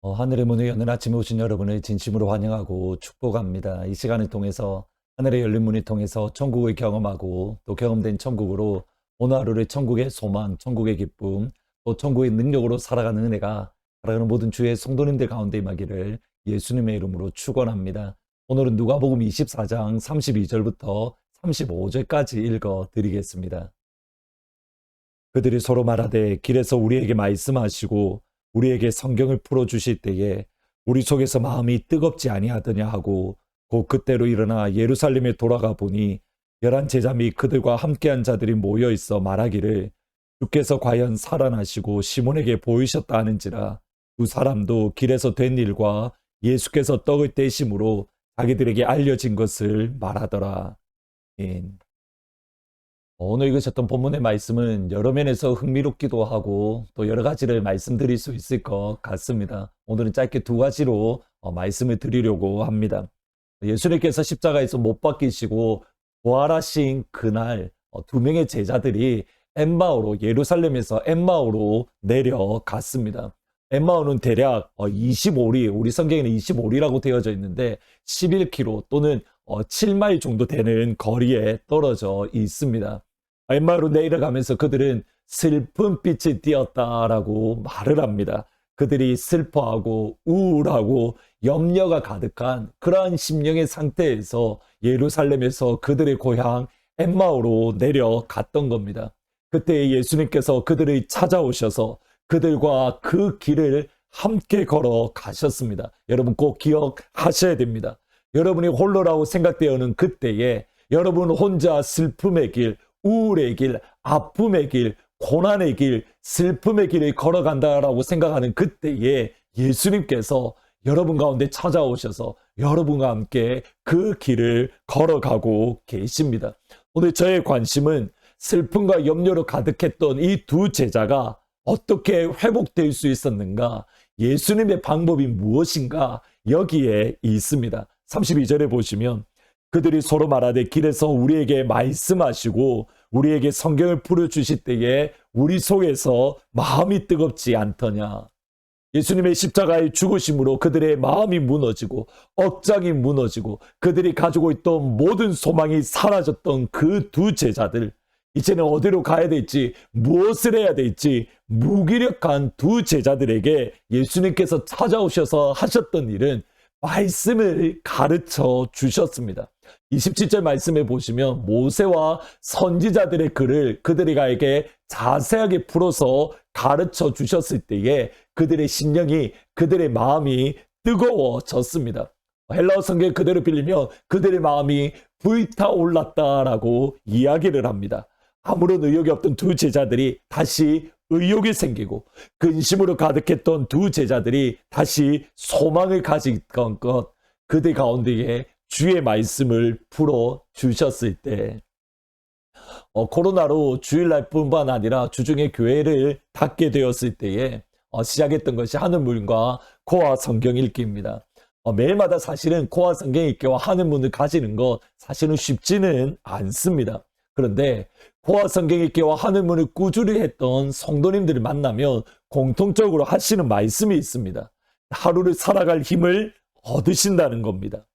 하늘의 문을 여는 아침에 오신 여러분을 진심으로 환영하고 축복합니다. 이 시간을 통해서 하늘의 열린 문을 통해서 천국을 경험하고 또 경험된 천국으로 오늘 하루를 천국의 소망, 천국의 기쁨, 또 천국의 능력으로 살아가는 은혜가 살아가는 모든 주의 성도님들 가운데 임하기를 예수님의 이름으로 축원합니다. 오늘은 누가복음 24장 32절부터 35절까지 읽어 드리겠습니다. 그들이 서로 말하되 길에서 우리에게 말씀하시고 우리에게 성경을 풀어주실 때에 우리 속에서 마음이 뜨겁지 아니하더냐 하고 곧 그때로 일어나 예루살렘에 돌아가 보니 11 제자 및 그들과 함께한 자들이 모여 있어 말하기를 주께서 과연 살아나시고 시몬에게 보이셨다 하는지라. 두 사람도 길에서 된 일과 예수께서 떡을 떼심으로 자기들에게 알려진 것을 말하더라. 오늘 읽으셨던 본문의 말씀은 여러 면에서 흥미롭기도 하고 또 여러 가지를 말씀드릴 수 있을 것 같습니다. 오늘은 짧게 두 가지로 말씀을 드리려고 합니다. 예수님께서 십자가에서 못 박히시고 부활하신 그날 두 명의 제자들이 엠마오로, 예루살렘에서 엠마오로 내려갔습니다. 엠마오는 대략 25리, 우리 성경에는 25리라고 되어져 있는데 11km 또는 7마일 정도 되는 거리에 떨어져 있습니다. 엠마오로 내려가면서 그들은 슬픈 빛을 띠었다라고 말을 합니다. 그들이 슬퍼하고 우울하고 염려가 가득한 그러한 심령의 상태에서 예루살렘에서 그들의 고향 엠마오로 내려갔던 겁니다. 그때 예수님께서 그들을 찾아오셔서 그들과 그 길을 함께 걸어 가셨습니다. 여러분 꼭 기억하셔야 됩니다. 여러분이 홀로라고 생각되어는 그때에 여러분 혼자 슬픔의 길, 우울의 길, 아픔의 길, 고난의 길, 슬픔의 길을 걸어간다라고 생각하는 그때에 예수님께서 여러분 가운데 찾아오셔서 여러분과 함께 그 길을 걸어가고 계십니다. 오늘 저의 관심은 슬픔과 염려로 가득했던 이 두 제자가 어떻게 회복될 수 있었는가? 예수님의 방법이 무엇인가? 여기에 있습니다. 32절에 보시면 그들이 서로 말하되 길에서 우리에게 말씀하시고 우리에게 성경을 풀어주실 때에 우리 속에서 마음이 뜨겁지 않더냐. 예수님의 십자가의 죽으심으로 그들의 마음이 무너지고 억장이 무너지고 그들이 가지고 있던 모든 소망이 사라졌던 그 두 제자들, 이제는 어디로 가야 될지 무엇을 해야 될지 무기력한 두 제자들에게 예수님께서 찾아오셔서 하셨던 일은 말씀을 가르쳐 주셨습니다. 27절 말씀에 보시면 모세와 선지자들의 글을 그들에게 자세하게 풀어서 가르쳐 주셨을 때에 그들의 심령이, 그들의 마음이 뜨거워졌습니다. 헬라어 성경 그대로 빌리면 그들의 마음이 불타올랐다라고 이야기를 합니다. 아무런 의욕이 없던 두 제자들이 다시 의욕이 생기고 근심으로 가득했던 두 제자들이 다시 소망을 가지던 것, 그들 가운데에 주의 말씀을 풀어 주셨을 때 코로나로 주일날뿐만 아니라 주중에 교회를 닫게 되었을 때에 시작했던 것이 하늘문과 코아 성경 읽기입니다. 매일마다 사실은 코아 성경 읽기와 하늘문을 가지는 것 사실은 쉽지는 않습니다. 그런데 코아 성경 읽기와 하늘문을 꾸준히 했던 성도님들을 만나면 공통적으로 하시는 말씀이 있습니다. 하루를 살아갈 힘을 얻으신다는 겁니다.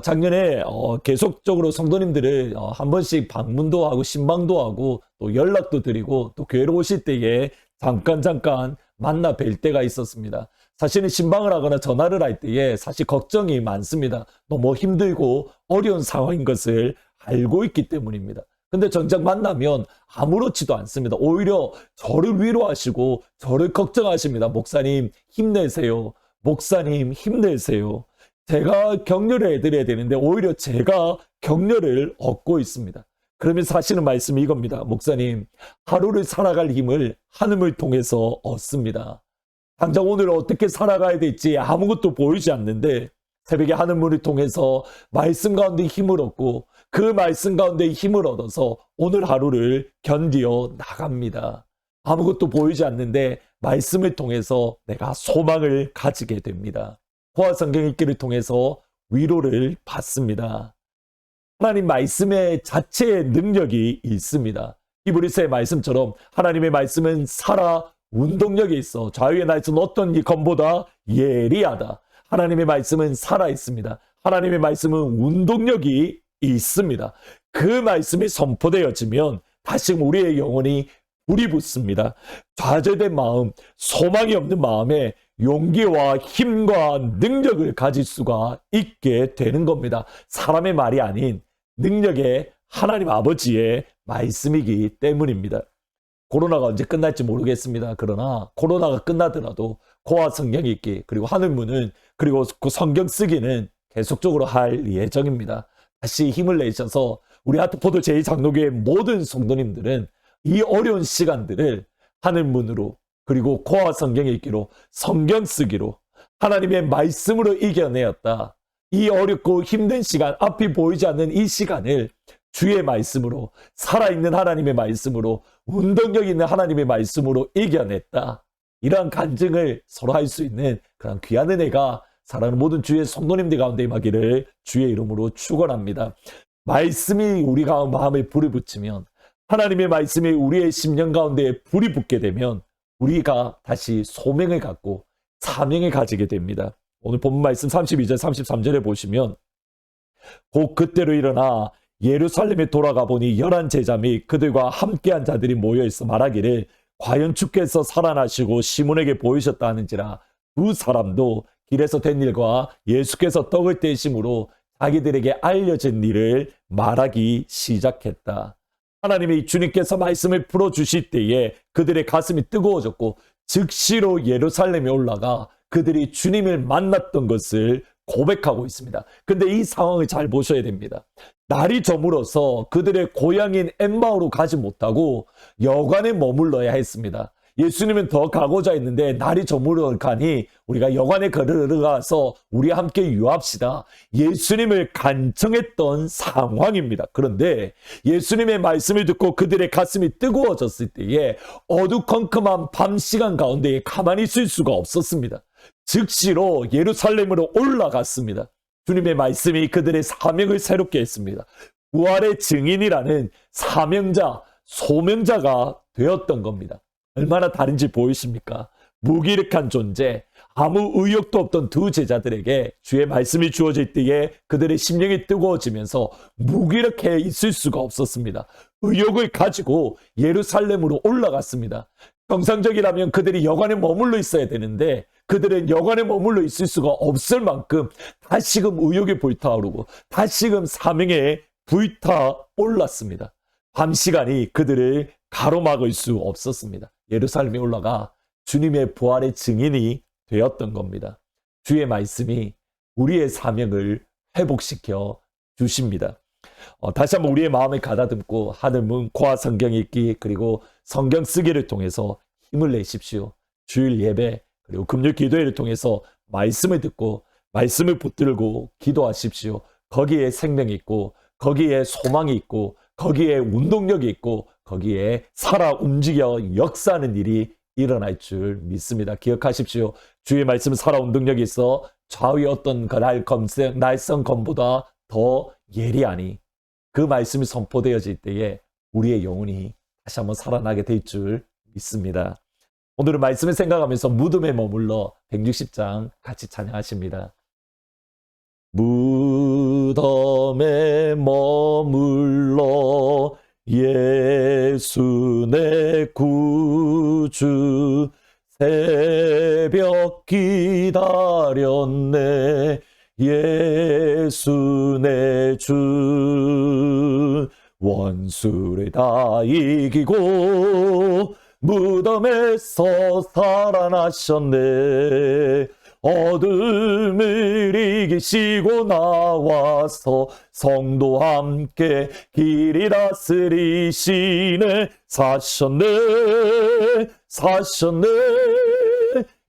작년에 계속적으로 성도님들을 한 번씩 방문도 하고 신방도 하고 또 연락도 드리고 또 교회로 오실 때에 잠깐 만나 뵐 때가 있었습니다. 사실은 신방을 하거나 전화를 할 때에 사실 걱정이 많습니다. 너무 힘들고 어려운 상황인 것을 알고 있기 때문입니다. 근데 정작 만나면 아무렇지도 않습니다. 오히려 저를 위로하시고 저를 걱정하십니다. 목사님 힘내세요. 목사님 힘내세요. 제가 격려를 해드려야 되는데 오히려 제가 격려를 얻고 있습니다. 그러면서 하시는 말씀이 이겁니다. 목사님, 하루를 살아갈 힘을 하늘을 통해서 얻습니다. 당장 오늘 어떻게 살아가야 될지 아무것도 보이지 않는데 새벽에 하늘문을 통해서 말씀 가운데 힘을 얻고 그 말씀 가운데 힘을 얻어서 오늘 하루를 견디어 나갑니다. 아무것도 보이지 않는데 말씀을 통해서 내가 소망을 가지게 됩니다. 코아 성경 읽기를 통해서 위로를 받습니다. 하나님 말씀의 자체의 능력이 있습니다. 히브리서의 말씀처럼 하나님의 말씀은 살아 운동력이 있어. 좌우의 날선 어떤 이 검보다 예리하다. 하나님의 말씀은 살아있습니다. 하나님의 말씀은 운동력이 있습니다. 그 말씀이 선포되어지면 다시금 우리의 영혼이 불이 붙습니다. 좌절된 마음, 소망이 없는 마음에 용기와 힘과 능력을 가질 수가 있게 되는 겁니다. 사람의 말이 아닌 능력의 하나님 아버지의 말씀이기 때문입니다. 코로나가 언제 끝날지 모르겠습니다. 그러나 코로나가 끝나더라도 고와 성경 읽기, 그리고 하늘문은, 그리고 그 성경 쓰기는 계속적으로 할 예정입니다. 다시 힘을 내셔서 우리 하트포드 제2장로교회 모든 성도님들은 이 어려운 시간들을 하늘문으로, 그리고 고와 성경 읽기로, 성경 쓰기로, 하나님의 말씀으로 이겨내었다. 이 어렵고 힘든 시간, 앞이 보이지 않는 이 시간을 주의 말씀으로, 살아있는 하나님의 말씀으로, 운동력 있는 하나님의 말씀으로 이겨냈다. 이러한 간증을 서로 할 수 있는 그런 귀한 은혜가 사랑하는 모든 주의 성도님들 가운데 임하기를 주의 이름으로 축원합니다. 말씀이 우리가 마음에 불이 붙이면, 하나님의 말씀이 우리의 심령 가운데 불이 붙게 되면 우리가 다시 소명을 갖고 사명을 가지게 됩니다. 오늘 본문 말씀 32절 33절에 보시면, 곧 그때로 일어나 예루살렘에 돌아가 보니 11 제자 및 그들과 함께한 자들이 모여있어 말하기를 과연 주께서 살아나시고 시몬에게 보이셨다 하는지라. 두 사람도 길에서 된 일과 예수께서 떡을 떼심으로 자기들에게 알려진 일을 말하기 시작했다. 하나님이 주님께서 말씀을 풀어주실 때에 그들의 가슴이 뜨거워졌고 즉시로 예루살렘에 올라가 그들이 주님을 만났던 것을 고백하고 있습니다. 근데 이 상황을 잘 보셔야 됩니다. 날이 저물어서 그들의 고향인 엠마오로 가지 못하고 여관에 머물러야 했습니다. 예수님은 더 가고자 했는데 날이 저물어 가니 우리가 여관에 걸어가서 우리 함께 유합시다. 예수님을 간청했던 상황입니다. 그런데 예수님의 말씀을 듣고 그들의 가슴이 뜨거워졌을 때에 어두컴컴한 밤 시간 가운데 가만히 있을 수가 없었습니다. 즉시로 예루살렘으로 올라갔습니다. 주님의 말씀이 그들의 사명을 새롭게 했습니다. 부활의 증인이라는 사명자, 소명자가 되었던 겁니다. 얼마나 다른지 보이십니까? 무기력한 존재, 아무 의욕도 없던 두 제자들에게 주의 말씀이 주어질 때에 그들의 심령이 뜨거워지면서 무기력해 있을 수가 없었습니다. 의욕을 가지고 예루살렘으로 올라갔습니다. 정상적이라면 그들이 여관에 머물러 있어야 되는데 그들은 여관에 머물러 있을 수가 없을 만큼 다시금 의욕이 불타오르고 다시금 사명에 불타올랐습니다. 밤 시간이 그들을 가로막을 수 없었습니다. 예루살렘에 올라가 주님의 부활의 증인이 되었던 겁니다. 주의 말씀이 우리의 사명을 회복시켜 주십니다. 다시 한번 우리의 마음을 가다듬고 하늘문, 고와 성경 읽기, 그리고 성경 쓰기를 통해서 힘을 내십시오. 주일 예배, 그리고 금요 기도회를 통해서 말씀을 듣고 말씀을 붙들고 기도하십시오. 거기에 생명이 있고 거기에 소망이 있고 거기에 운동력이 있고 거기에 살아 움직여 역사하는 일이 일어날 줄 믿습니다. 기억하십시오. 주의 말씀은 살아 운동력이 있어 좌우의 어떤 날선 검보다 더 예리하니 그 말씀이 선포되어질 때에 우리의 영혼이 다시 한번 살아나게 될 줄 믿습니다. 오늘은 말씀을 생각하면서 무덤에 머물러 160장 같이 찬양하십니다. 무덤에 머물러 예수 내 구주 새벽 기다렸네 예수 내 주 원수를 다 이기고 무덤에서 살아나셨네 어둠을 이기시고 나와서 성도와 함께 길이 다스리시네 사셨네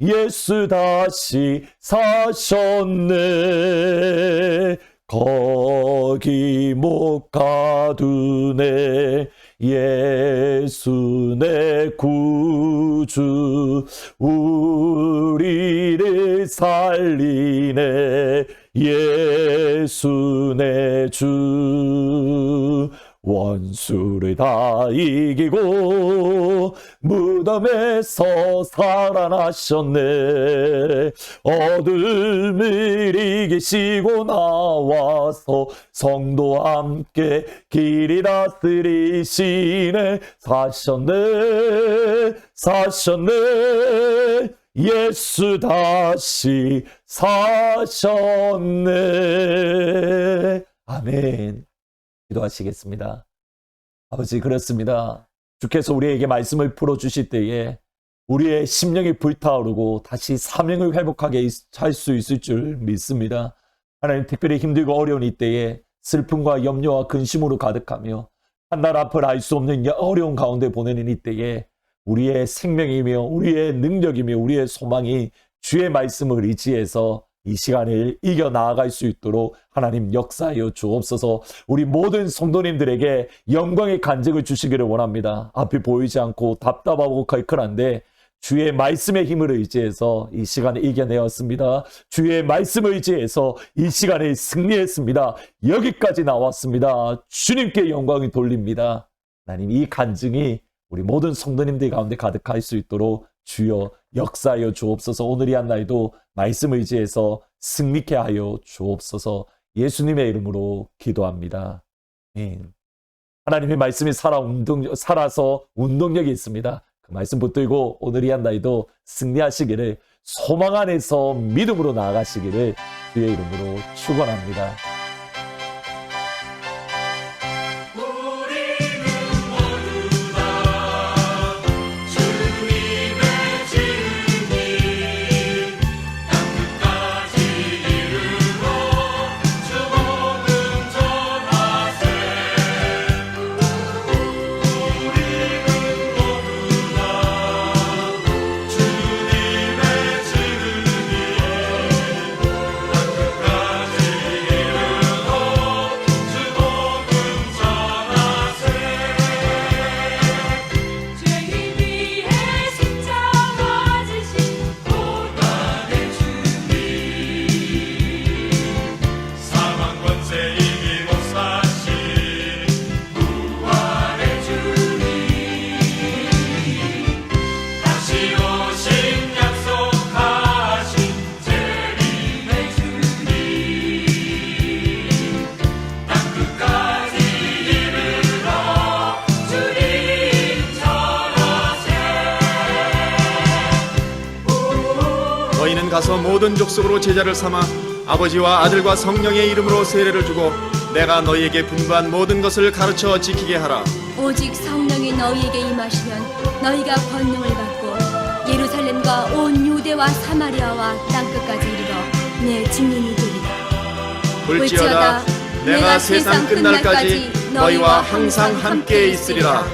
예수 다시 사셨네 거기 못 가두네 예수 내 구주 우리를 살리네 예수 내 주 원수를 다 이기고 무덤에서 살아나셨네. 어둠을 이기시고 나와서 성도와 함께 길이 다스리시네. 사셨네 예수 다시 사셨네. 아멘. 기도하시겠습니다. 아버지, 그렇습니다. 주께서 우리에게 말씀을 풀어주실 때에 우리의 심령이 불타오르고 다시 사명을 회복하게 할 수 있을 줄 믿습니다. 하나님, 특별히 힘들고 어려운 이때에 슬픔과 염려와 근심으로 가득하며 한날 앞을 알 수 없는 어려운 가운데 보내는 이때에 우리의 생명이며 우리의 능력이며 우리의 소망이 주의 말씀을 의지해서 이 시간을 이겨나아갈 수 있도록 하나님 역사하여 주옵소서. 우리 모든 성도님들에게 영광의 간증을 주시기를 원합니다. 앞이 보이지 않고 답답하고 칼칼한데 주의 말씀의 힘을 의지해서 이 시간을 이겨내었습니다. 주의 말씀을 의지해서 이 시간을 승리했습니다. 여기까지 나왔습니다. 주님께 영광을 돌립니다. 하나님, 이 간증이 우리 모든 성도님들 가운데 가득할 수 있도록 주여 역사하여 주옵소서. 오늘 이 한 날도 말씀을 의지해서 승리케 하여 주옵소서. 예수님의 이름으로 기도합니다. 아멘. 하나님의 말씀이 살아서 운동력이 있습니다. 그 말씀 붙들고 오늘 이 한 날도 승리하시기를, 소망 안에서 믿음으로 나아가시기를 주의 이름으로 축원합니다. 너희는 가서 모든 족속으로 제자를 삼아 아버지와 아들과 성령의 이름으로 세례를 주고 내가 너희에게 분부한 모든 것을 가르쳐 지키게 하라. 오직 성령이 너희에게 임하시면 너희가 권능을 받고 예루살렘과 온 유대와 사마리아와 땅끝까지 이르러 내 증인이 되리라. 볼지어다 내가 세상 끝날까지 너희와 항상 함께 있으리라.